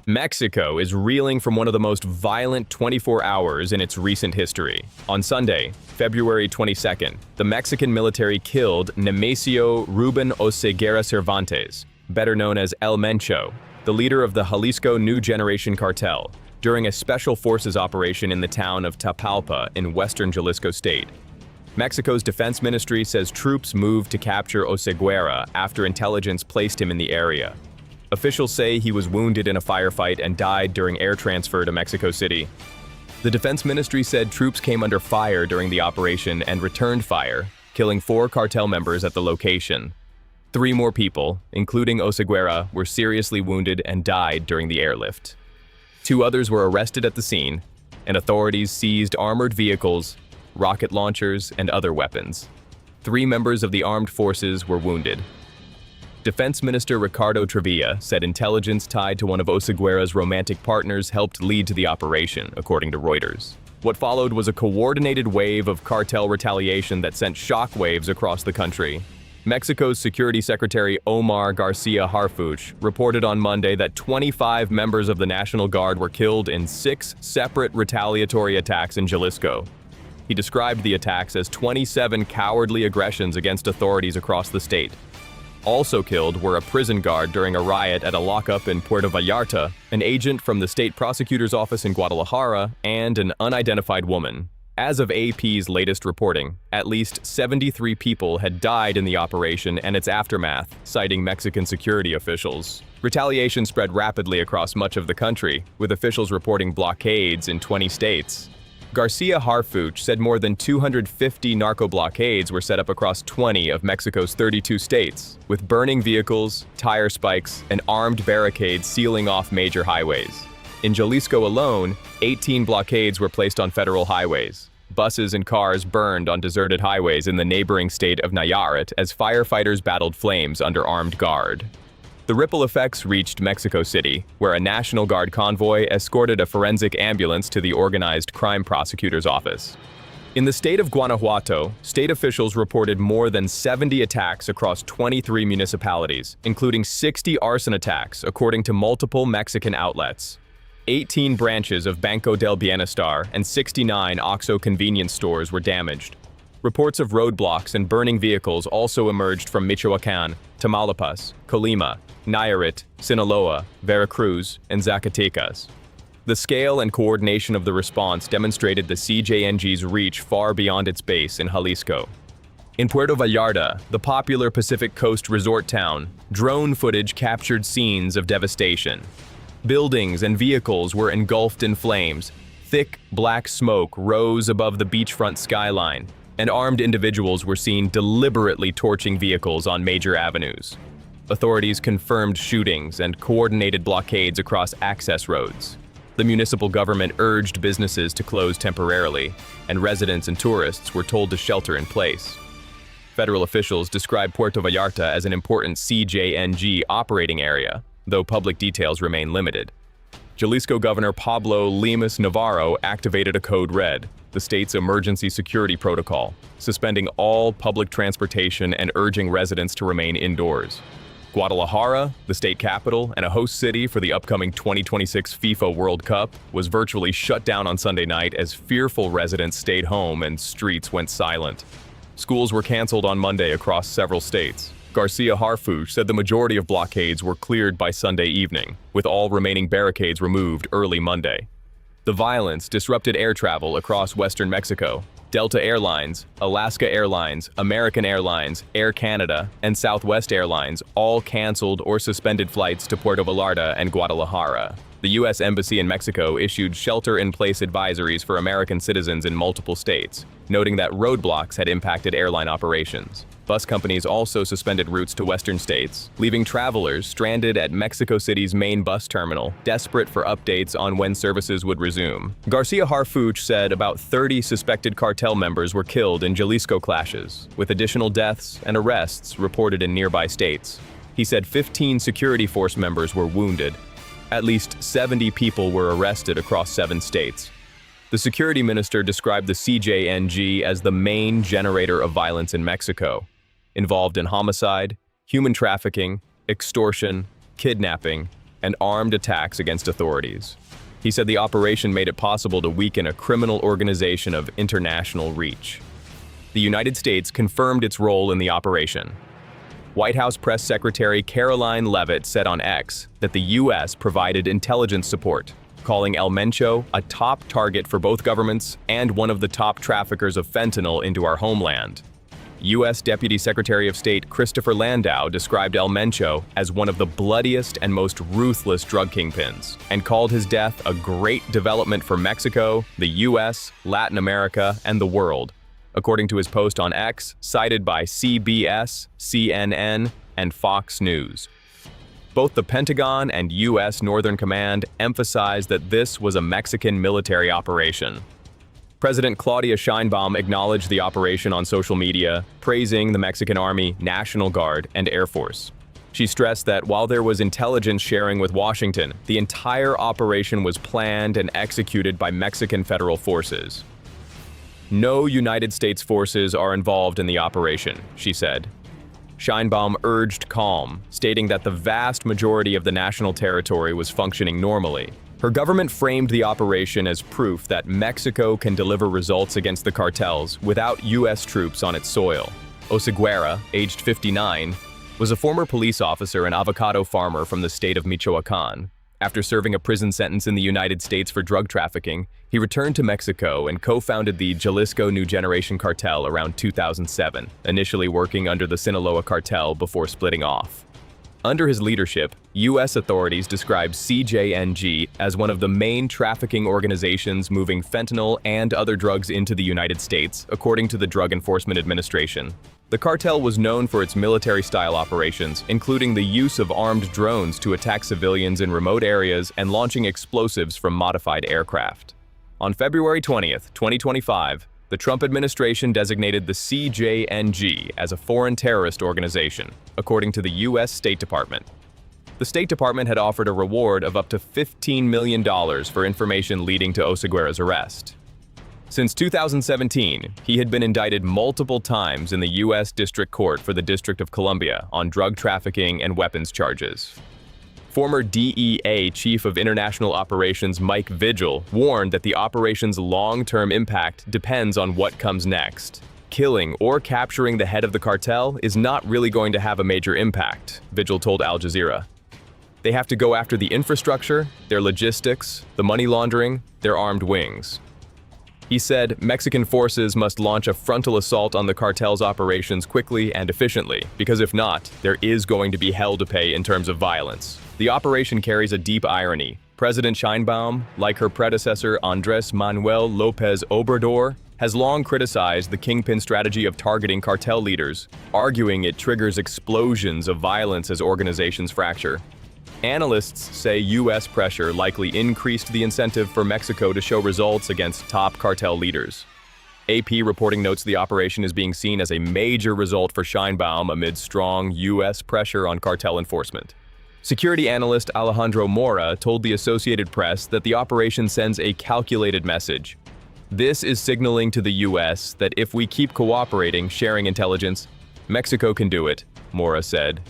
Mexico is reeling from one of the most violent 24 hours in its recent history. On Sunday, February 22nd, the Mexican military killed Nemesio Rubén Oseguera Cervantes, better known as El Mencho, the leader of the Jalisco New Generation Cartel, during a special forces operation in the town of Tapalpa in western Jalisco state. Mexico's defense ministry says troops moved to capture Oseguera after intelligence placed him in the area. Officials say he was wounded in a firefight and died during air transfer to Mexico City. The defense ministry said troops came under fire during the operation and returned fire, killing 4 cartel members at the location. 3 more people, including Oseguera, were seriously wounded and died during the airlift. 2 others were arrested at the scene, and authorities seized armored vehicles, rocket launchers, and other weapons. 3 members of the armed forces were wounded. Defense Minister Ricardo Trevilla said intelligence tied to one of Oseguera's romantic partners helped lead to the operation, according to Reuters. What followed was a coordinated wave of cartel retaliation that sent shockwaves across the country. Mexico's Security Secretary Omar Garcia Harfuch reported on Monday that 25 members of the National Guard were killed in 6 separate retaliatory attacks in Jalisco. He described the attacks as 27 cowardly aggressions against authorities across the state. Also killed were a prison guard during a riot at a lockup in Puerto Vallarta, an agent from the state prosecutor's office in Guadalajara, and an unidentified woman. As of AP's latest reporting, at least 73 people had died in the operation and its aftermath, citing Mexican security officials. Retaliation spread rapidly across much of the country, with officials reporting blockades in 20 states. Garcia Harfuch said more than 250 narco blockades were set up across 20 of Mexico's 32 states, with burning vehicles, tire spikes, and armed barricades sealing off major highways. In Jalisco alone, 18 blockades were placed on federal highways. Buses and cars burned on deserted highways in the neighboring state of Nayarit as firefighters battled flames under armed guard. The ripple effects reached Mexico City, where a National Guard convoy escorted a forensic ambulance to the organized crime prosecutor's office. In the state of Guanajuato, state officials reported more than 70 attacks across 23 municipalities, including 60 arson attacks, according to multiple Mexican outlets. 18 branches of Banco del Bienestar and 69 OXXO convenience stores were damaged. Reports of roadblocks and burning vehicles also emerged from Michoacán, Tamaulipas, Colima, Nayarit, Sinaloa, Veracruz, and Zacatecas. The scale and coordination of the response demonstrated the CJNG's reach far beyond its base in Jalisco. In Puerto Vallarta, the popular Pacific Coast resort town, drone footage captured scenes of devastation. Buildings and vehicles were engulfed in flames. Thick, black smoke rose above the beachfront skyline, and armed individuals were seen deliberately torching vehicles on major avenues. Authorities confirmed shootings and coordinated blockades across access roads. The municipal government urged businesses to close temporarily, and residents and tourists were told to shelter in place. Federal officials described Puerto Vallarta as an important CJNG operating area, though public details remain limited. Jalisco Governor Pablo Lemus Navarro activated a Code Red, the state's emergency security protocol, suspending all public transportation and urging residents to remain indoors. Guadalajara, the state capital and a host city for the upcoming 2026 FIFA World Cup, was virtually shut down on Sunday night as fearful residents stayed home and streets went silent. Schools were canceled on Monday across several states. Garcia Harfuch said the majority of blockades were cleared by Sunday evening, with all remaining barricades removed early Monday. The violence disrupted air travel across western Mexico. Delta Airlines, Alaska Airlines, American Airlines, Air Canada, and Southwest Airlines all canceled or suspended flights to Puerto Vallarta and Guadalajara. The U.S. Embassy in Mexico issued shelter-in-place advisories for American citizens in multiple states, noting that roadblocks had impacted airline operations. Bus companies also suspended routes to western states, leaving travelers stranded at Mexico City's main bus terminal, desperate for updates on when services would resume. Garcia Harfuch said about 30 suspected cartel members were killed in Jalisco clashes, with additional deaths and arrests reported in nearby states. He said 15 security force members were wounded. At least 70 people were arrested across 7 states. The security minister described the CJNG as the main generator of violence in Mexico, involved in homicide, human trafficking, extortion, kidnapping, and armed attacks against authorities. He said the operation made it possible to weaken a criminal organization of international reach. The United States confirmed its role in the operation. White House Press Secretary Caroline Leavitt said on X that the U.S. provided intelligence support, calling El Mencho a top target for both governments and one of the top traffickers of fentanyl into our homeland. U.S. Deputy Secretary of State Christopher Landau described El Mencho as one of the bloodiest and most ruthless drug kingpins, and called his death a great development for Mexico, the U.S., Latin America, and the world, according to his post on X, cited by CBS, CNN, and Fox News. Both the Pentagon and U.S. Northern Command emphasized that this was a Mexican military operation. President Claudia Sheinbaum acknowledged the operation on social media, praising the Mexican Army, National Guard, and Air Force. She stressed that while there was intelligence sharing with Washington, the entire operation was planned and executed by Mexican federal forces. No United States forces are involved in the operation, she said. Sheinbaum urged calm, stating that the vast majority of the national territory was functioning normally. Her government framed the operation as proof that Mexico can deliver results against the cartels without U.S. troops on its soil. Oseguera, aged 59, was a former police officer and avocado farmer from the state of Michoacán. After serving a prison sentence in the United States for drug trafficking, he returned to Mexico and co-founded the Jalisco New Generation Cartel around 2007, initially working under the Sinaloa cartel before splitting off. Under his leadership, U.S. authorities described CJNG as one of the main trafficking organizations moving fentanyl and other drugs into the United States, according to the Drug Enforcement Administration. The cartel was known for its military-style operations, including the use of armed drones to attack civilians in remote areas and launching explosives from modified aircraft. On February 20th, 2025, the Trump administration designated the CJNG as a foreign terrorist organization, according to the U.S. State Department. The State Department had offered a reward of up to $15 million for information leading to Oseguera's arrest. Since 2017, he had been indicted multiple times in the U.S. District Court for the District of Columbia on drug trafficking and weapons charges. Former DEA Chief of International Operations Mike Vigil warned that the operation's long-term impact depends on what comes next. Killing or capturing the head of the cartel is not really going to have a major impact, Vigil told Al Jazeera. They have to go after the infrastructure, their logistics, the money laundering, their armed wings. He said Mexican forces must launch a frontal assault on the cartel's operations quickly and efficiently, because if not, there is going to be hell to pay in terms of violence. The operation carries a deep irony. President Sheinbaum, like her predecessor Andrés Manuel López Obrador, has long criticized the kingpin strategy of targeting cartel leaders, arguing it triggers explosions of violence as organizations fracture. Analysts say U.S. pressure likely increased the incentive for Mexico to show results against top cartel leaders. AP reporting notes the operation is being seen as a major result for Sheinbaum amid strong U.S. pressure on cartel enforcement. Security analyst Alejandro Mora told the Associated Press that the operation sends a calculated message. This is signaling to the U.S. that if we keep cooperating, sharing intelligence, Mexico can do it, Mora said.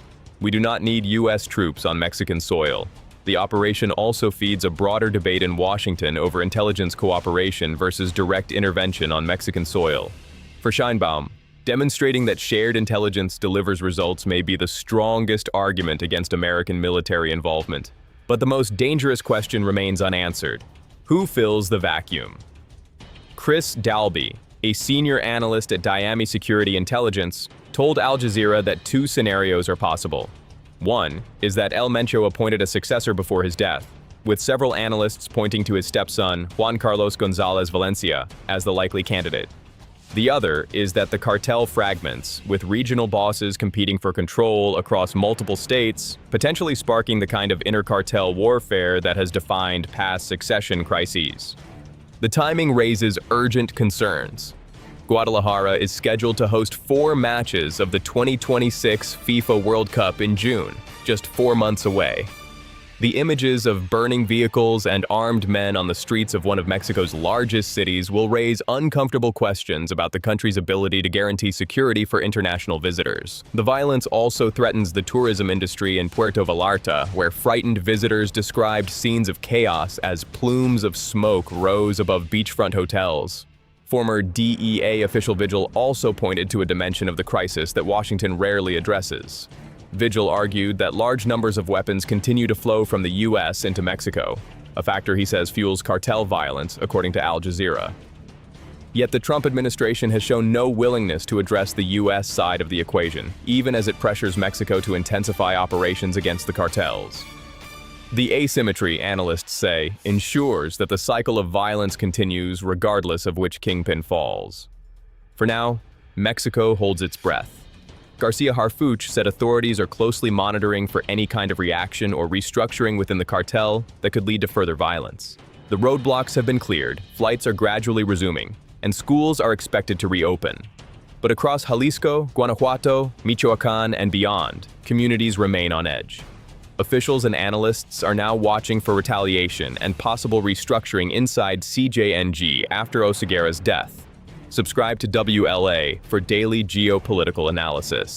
We do not need U.S. troops on Mexican soil. The operation also feeds a broader debate in Washington over intelligence cooperation versus direct intervention on Mexican soil. For Sheinbaum, demonstrating that shared intelligence delivers results may be the strongest argument against American military involvement. But the most dangerous question remains unanswered. Who fills the vacuum? Chris Dalby, a senior analyst at Diami Security Intelligence, told Al Jazeera that two scenarios are possible. One is that El Mencho appointed a successor before his death, with several analysts pointing to his stepson, Juan Carlos González Valencia, as the likely candidate. The other is that the cartel fragments, with regional bosses competing for control across multiple states, potentially sparking the kind of inter-cartel warfare that has defined past succession crises. The timing raises urgent concerns. Guadalajara is scheduled to host 4 matches of the 2026 FIFA World Cup in June, just 4 months away. The images of burning vehicles and armed men on the streets of one of Mexico's largest cities will raise uncomfortable questions about the country's ability to guarantee security for international visitors. The violence also threatens the tourism industry in Puerto Vallarta, where frightened visitors described scenes of chaos as plumes of smoke rose above beachfront hotels. Former DEA official Vigil also pointed to a dimension of the crisis that Washington rarely addresses. Vigil argued that large numbers of weapons continue to flow from the U.S. into Mexico, a factor he says fuels cartel violence, according to Al Jazeera. Yet the Trump administration has shown no willingness to address the U.S. side of the equation, even as it pressures Mexico to intensify operations against the cartels. The asymmetry, analysts say, ensures that the cycle of violence continues regardless of which kingpin falls. For now, Mexico holds its breath. Garcia Harfuch said authorities are closely monitoring for any kind of reaction or restructuring within the cartel that could lead to further violence. The roadblocks have been cleared, flights are gradually resuming, and schools are expected to reopen. But across Jalisco, Guanajuato, Michoacán, and beyond, communities remain on edge. Officials and analysts are now watching for retaliation and possible restructuring inside CJNG after Oseguera's death. Subscribe to WLA for daily geopolitical analysis.